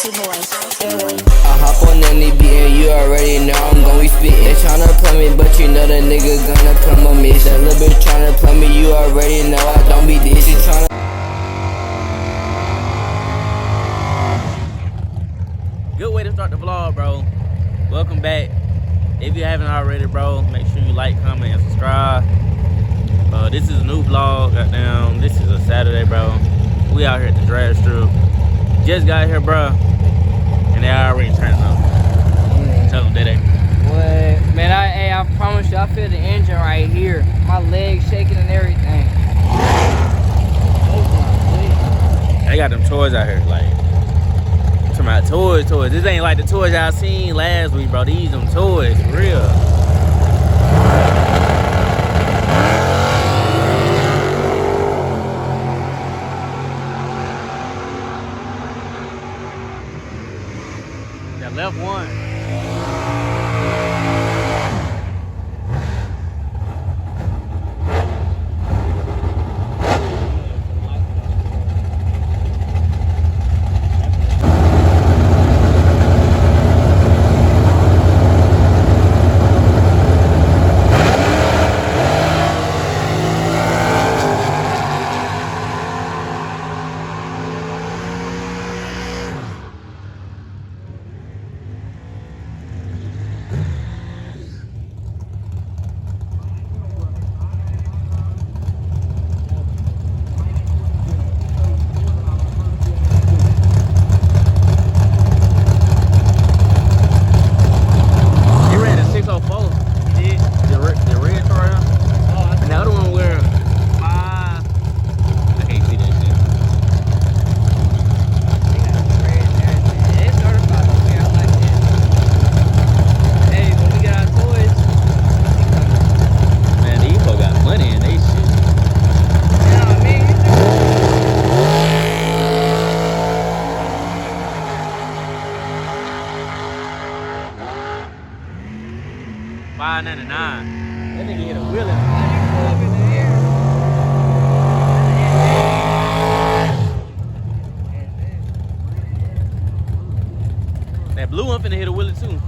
I hop on any beat and you already know I'm gon' be spittin'. They tryna play me, but you know the nigga gonna come on me. That little bitch tryna play me, you already know I don't be this. She tryna. Good way to start the vlog, bro. Welcome back. If you haven't already, bro, make sure you like, comment, and subscribe. This is a new vlog. Goddamn, this is a Saturday, bro. We out here at the drag strip. Just got here, bro, and they already turned up. Tell them, Dede. What? Man, I promise you, I feel the engine right here. My legs shaking and everything. They got them toys out here, like, I'm talking about toys. This ain't like the toys y'all seen last week, bro. These them toys, for real. That left one. $5.99. That nigga hit a wheelie. That blue one finna hit a wheelie too.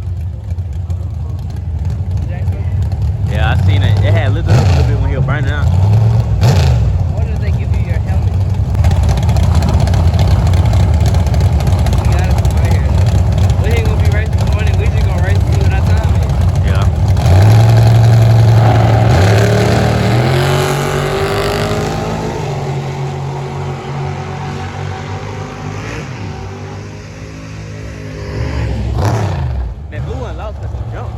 Yeah, I seen it. It had lit up a little bit when he was burning out. What did they give you your helmet? You got it from right here. We ain't gonna be racing in the morning. We just gonna race and see what our time is. Yeah. That blue one lost us some jump.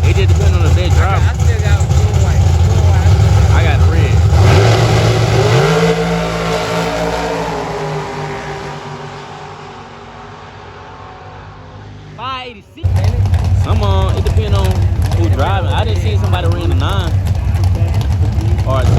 It just depends on the big driver. I still got blue and white. Blue and white. I got the red. Some it depends on who's driving. I didn't see somebody ran a 9 or a 10.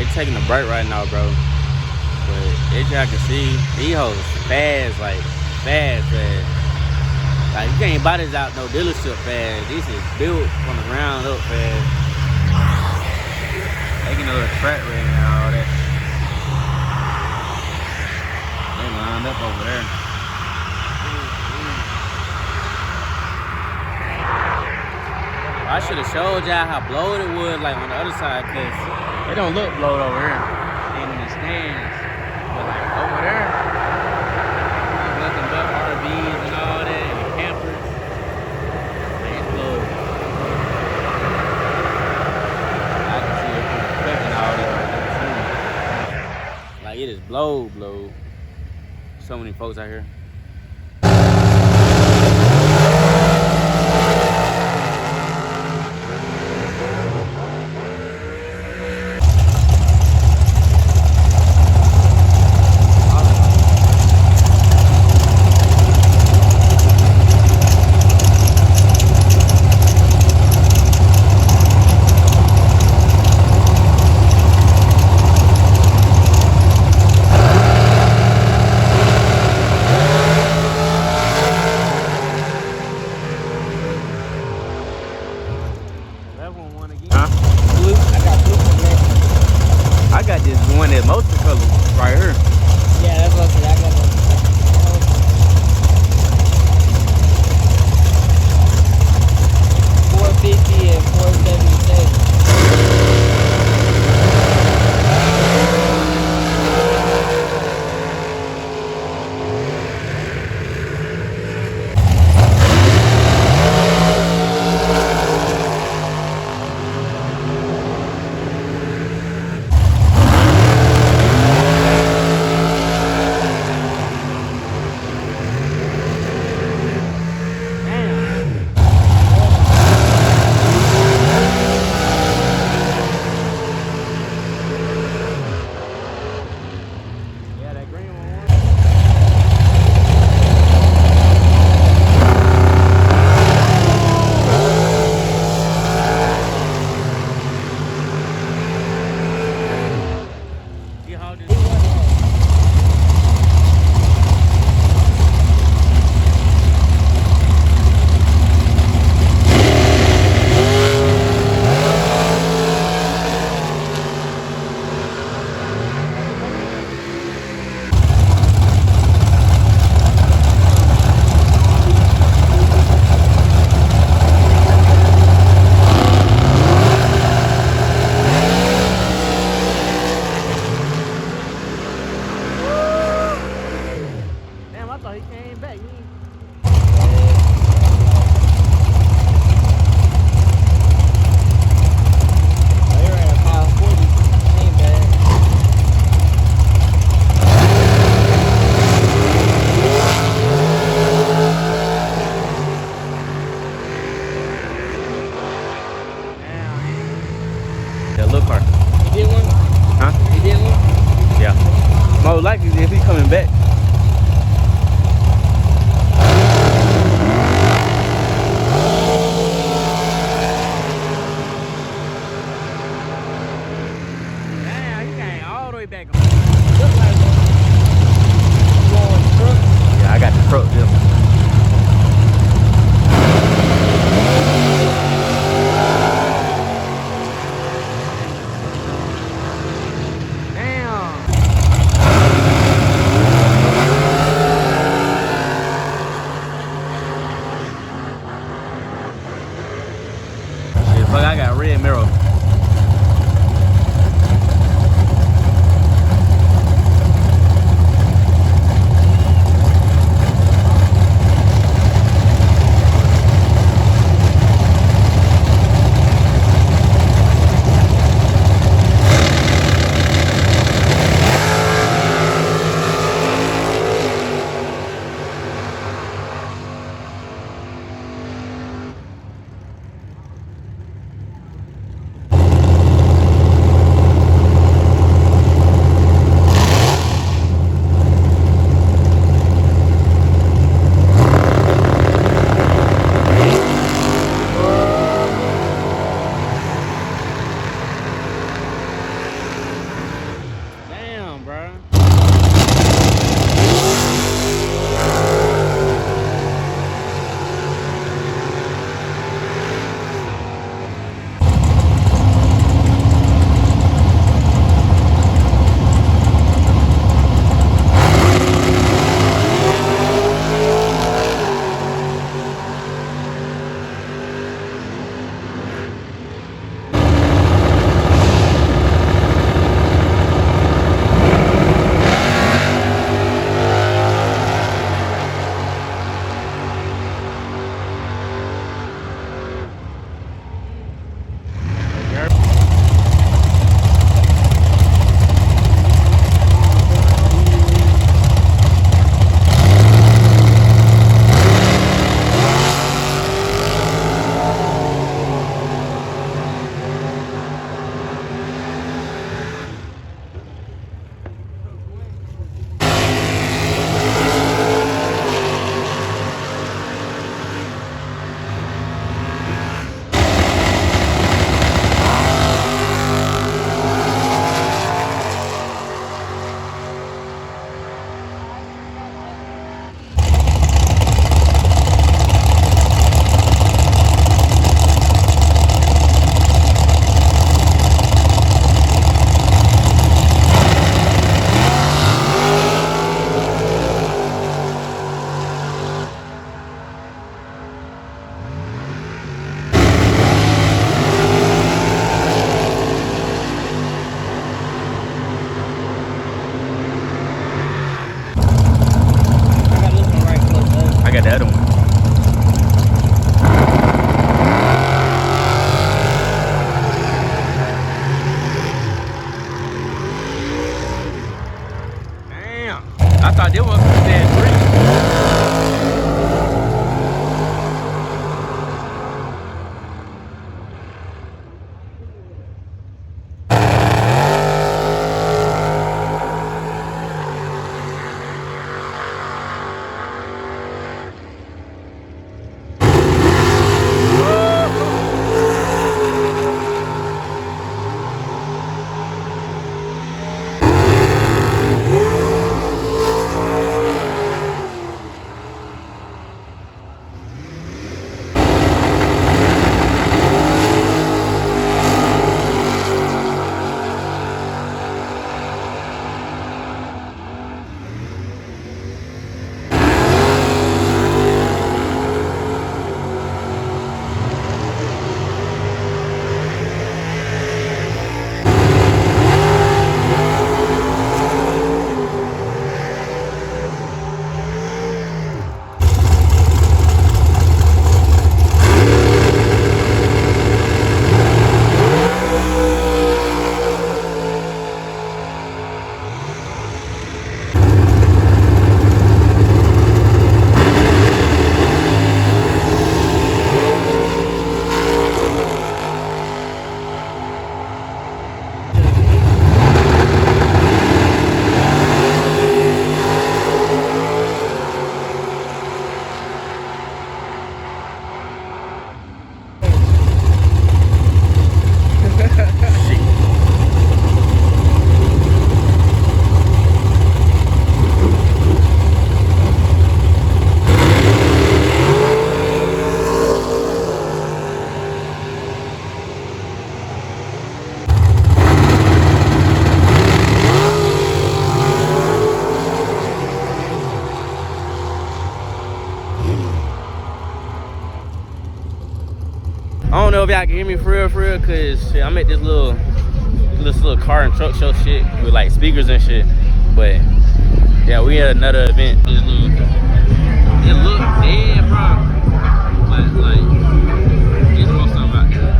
They taking a break right now, bro. But as y'all can see, these hoes fast, like fast. Like you can't buy this out no dealership fast. This is built from the ground up fast. Making a little track right now, all that. They lined up over there. I should have showed y'all how blowed it was, like on the other side, cause it don't look blowed over here in the stands, but like over there, nothing but RVs and all that, and campers. Man, it's blowed. I can see it from the clip and all that right there too. Like it is blowed. So many folks out here. I got this one that most of the colors right here. Yeah, that's what I said. I got that. 450 and 477. That little car. You did one? Huh? You did one? Yeah. Most likely if he coming back. Damn, he came all the way back. Look like one. You want the truck? Yeah, I got the truck too. Fuck, I got red mirror. thought they were saying 3. I don't know if y'all can hear me for real, cause shit, I'm at this little car and truck show shit with like speakers and shit. But yeah, we had another event. It looked dead, bro. But like, there's more stuff out there.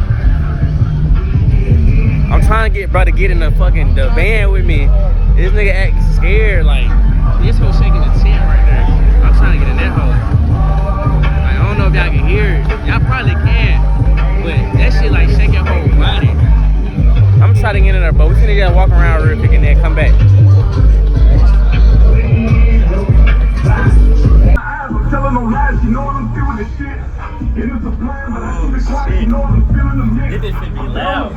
I'm trying to get bro to get in the van with me. This nigga acting scared, like this hoe shaking the tent right there. I'm trying to get in that hoe. Like, I don't know if y'all can hear it. Y'all probably can. But that shit like shake your whole body. I'm trying to get in there, but we finna just walk around real quick and then come back. I'm telling no lies, you know what I'm feeling this shit. It is a plan, but I keep it quiet, you know I'm feeling the mix. This should be loud.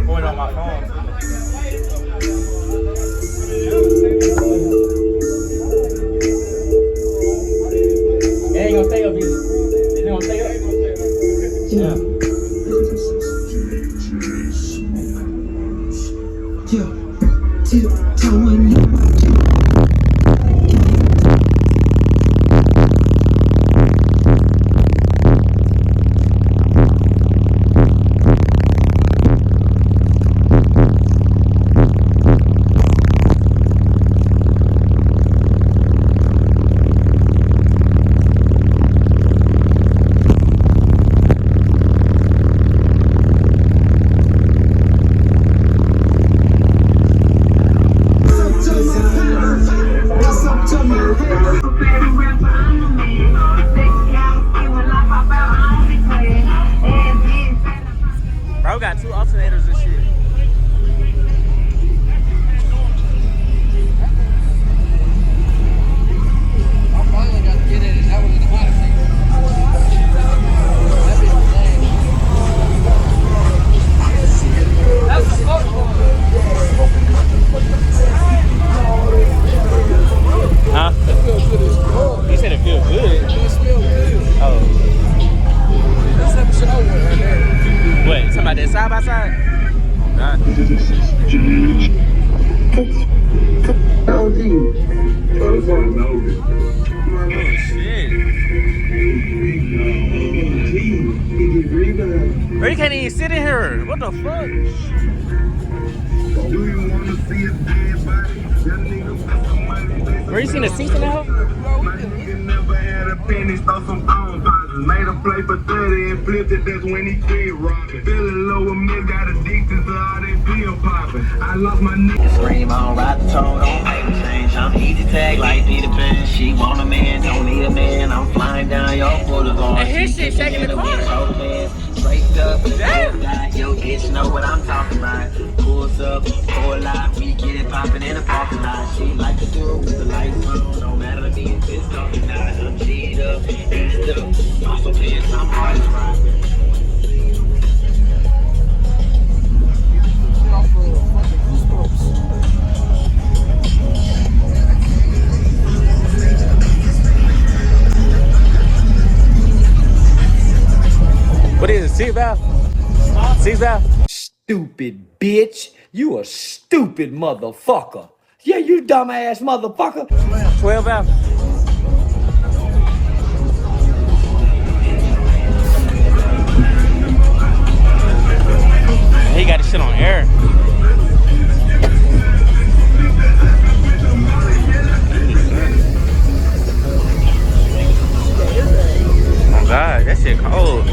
Going on my phone. It ain't gonna stay up either. Is it gonna stay up? Yeah. Bro, got 2 alternators and shit. I finally got to get in it. That was the hottest thing. That's the fuck Huh? That feels good as fuck. He said it feels good. It does feel good. Oh. That's that shit over right there. What? Talking about that side by side? Nah. Oh shit. Bro, you can't even sit in here. What the fuck? Bro, you seen the seats in the house? Made a play for 30 and flipped it, that's when he quit robbing. Feeling low with me, got addicted to all that pill popping. popping. I lost my nigga. Scream on, ride the tone, don't make me change. I'm easy tag like Peter Pan. She want a man, don't need a man. I'm flying down your boulevard. And his shit shaking the car. Straight up, Damn. yo, bitch know what I'm talking about. Pulls up, pull out, we get it popping in the parking lot. She like to do it with the lights on. No matter to me if it's talking about it. I'm G'd up, eased up. Also paying some hard ride. What is it? Six valve? Six valve? Stupid bitch. You a stupid motherfucker. Yeah, you dumbass motherfucker. 12 valve? He got his shit on air. Oh my God, that shit cold.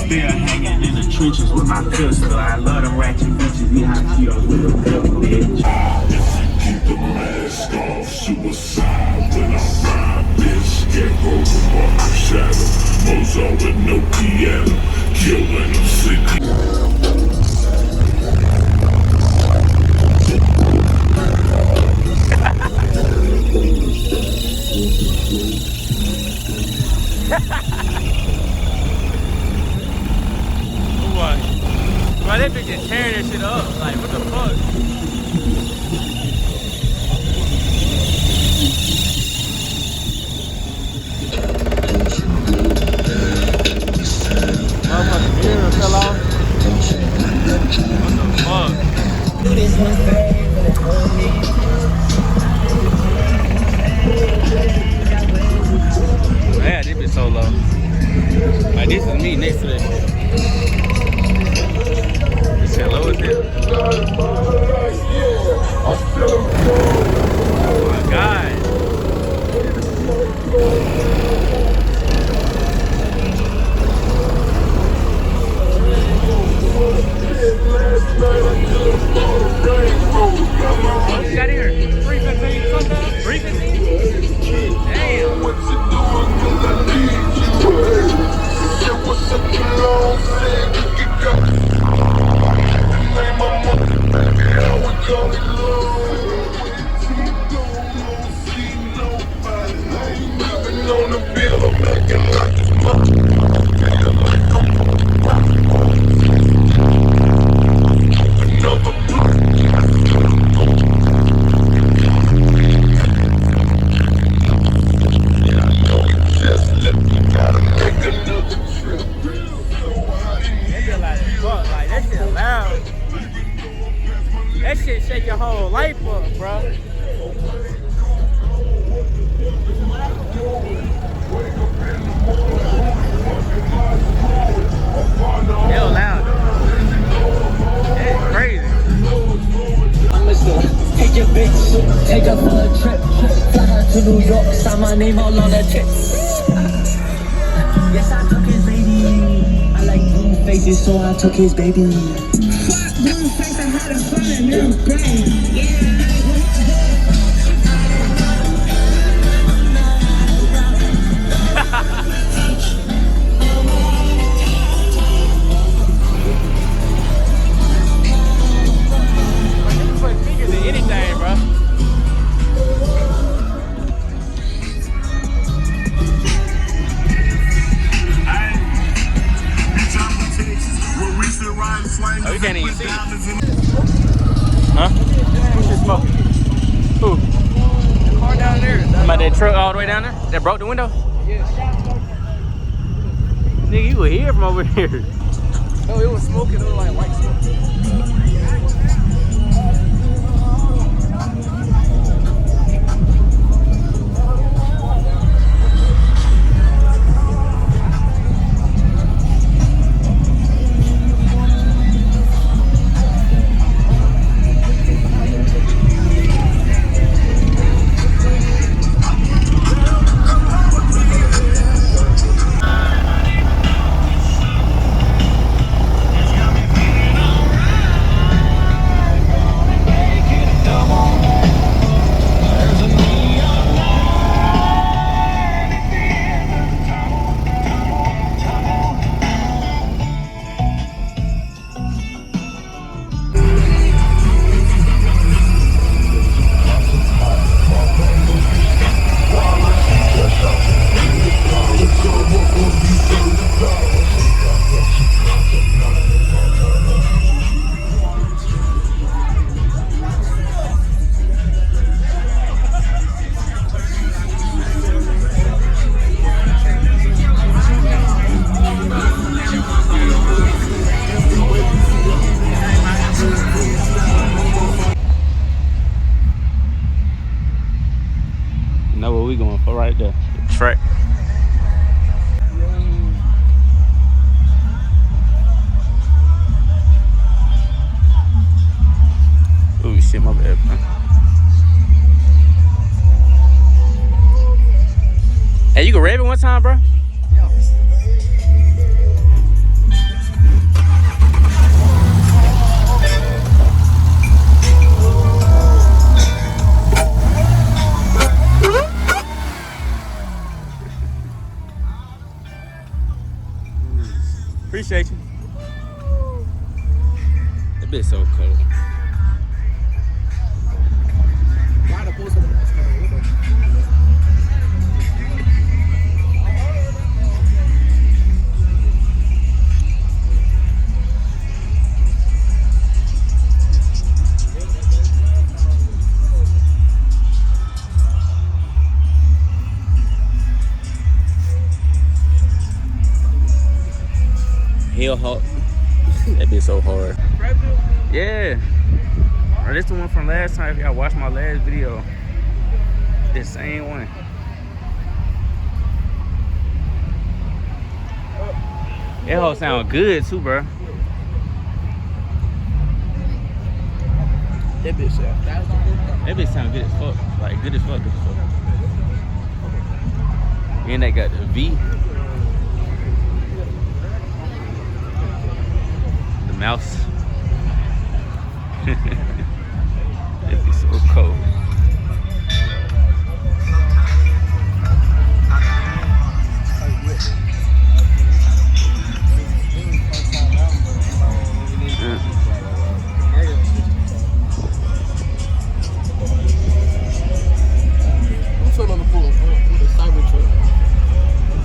Still hanging in the trenches with my pistol. I love them ratchet bitches. We hot Cheetos with a pistol, bitch. Keep the mask off, suicide when I ride, bitch. Get over my shadow, Mozart with no piano, killing them sick. Bro, that bitch just tearing that shit up. Like, what the fuck? Motherfucking mirror fell off. What the fuck? Man, this bitch so low. Like, this is me next to that shit. Hello, is it? Oh my God. What you got here? 315 sundown? 315? Damn. That shit shake your whole life up, bro. Hell loud. That's crazy. Take your bitch, take her for a trip. Fly her to New York, sign my name all on the tips. Yes, I took his baby. I like blue faces, so I took his baby. Blue face, I had a fun and new brain. Oh, you can't even see. Huh? Who's just smoking? Who? The car down there. About that truck all the way down there? That broke the window? Yeah. Nigga, you were here from over here. No, it was smoking. It was like white smoke. You know what we going for right there? The track. Ooh, shit, my bad, man. Hey, you can rev it one time, bro? Appreciate you. That bitch so cold. Hell hot. That bitch so hard. Yeah. Or this the one from last time. If y'all watched my last video. This same one. That whole sound good too, bro. That bitch sound. That bitch sound good as fuck. Like good as fuck, good as fuck. And they got the V. The mouse. That be so cold.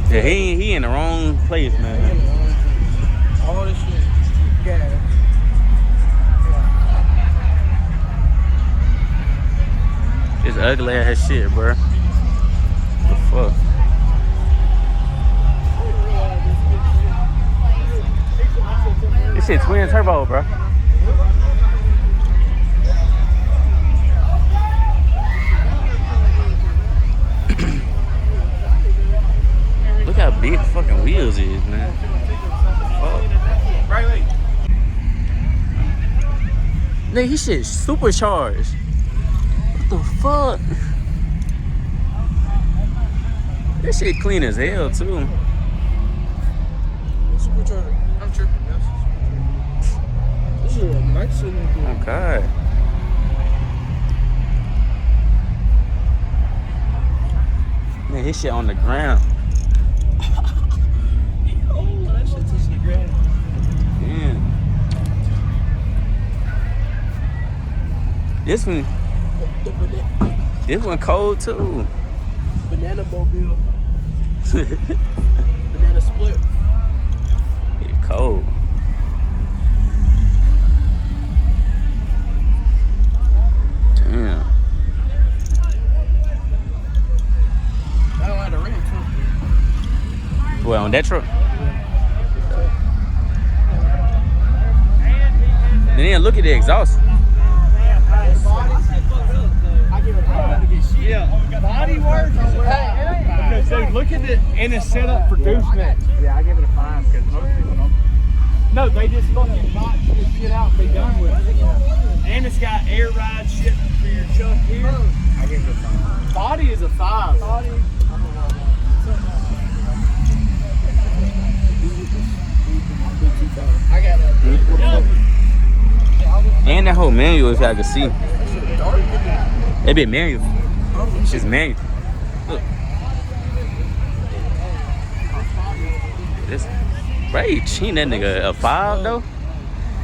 Yeah, he in the wrong place, man. All this shit. Yeah. It's ugly ass shit, bro. What the fuck? This shit twin turbo, bro. Look how big the fucking wheels is, man. Fuck. Right way. Nigga, his shit supercharged. What the fuck? This shit clean as hell too. Supercharger. I'm tripping. This is a nice looking thing. Oh God. Man, his shit on the ground. Oh, that shit touches the ground. Damn. This one cold too. Banana mobile. Banana split. It cold. Damn. I don't like the rim too. Well, on that truck? then look at the exhaust. Yeah, body work is because dude, look at it, and it's set up for gooseneck. Yeah, I give it a 5 because most people don't. No, they just fucking knock this shit out and be done with it. And it's got air ride shit for your chuck here. I give it a 5. Body is a 5. Body, I don't know. I got that. And that whole manual, if y'all can see. It be manual. It's manual. Look. This, bro, you cheating that nigga a 5 though?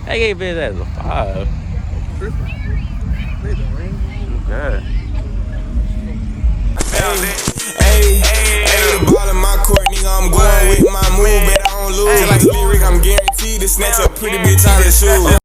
I gave it as a 5. God. Hey, the ball in my court, nigga, I'm going with my move, bet I don't lose. Like lyric, I'm guaranteed to snatch a pretty bitch out of shoes.